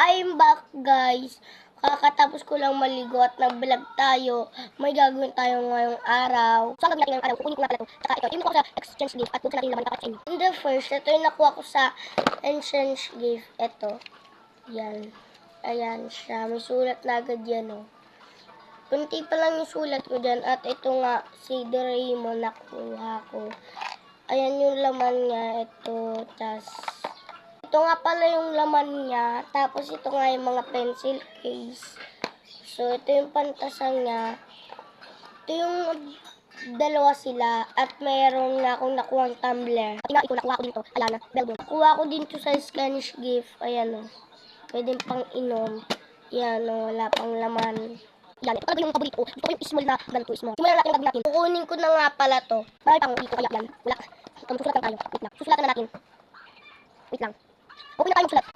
I'm back, guys. Kakatapos ko lang maligo at nag-vlog tayo. May gagawin tayo ngayong araw. So, ang gagawin natin ngayong araw, kukunin ko nga pala ito. Tsaka ito, yung ko sa exchange gift at buksan natin yung laman ipapakita sa inyo. In the first, ito yung nakuha ko sa exchange gift. Ito. Yan. Ayan siya. May sulat na agad yan, oh. Kunti pa lang yung sulat ko dyan. At ito nga, si Doraemon nakuha ko. Ayan yung laman niya. Ito. Tas ito nga pala yung laman niya. Tapos ito nga yung mga pencil case. So, ito yung pantasan niya. Ito yung dalawa sila. At mayroon nga akong nakuha tumbler. Pati nga ito, nakuha ko dito. Ayan na, Belgium. Nakuha ko dito sa Spanish gift. Ayan o. Pwede pang inom. Yan o, wala pang laman. Yan, ito talaga yung paborito ko. Ito yung small na ganito, small. Simulan natin ang gagawin natin. Kukunin ko na nga pala to. Marami pang dito kaya yan. Wala. Susulatan tayo. Wait lang. Susulatan na natin. Wait lang. Okay na tayong sulat.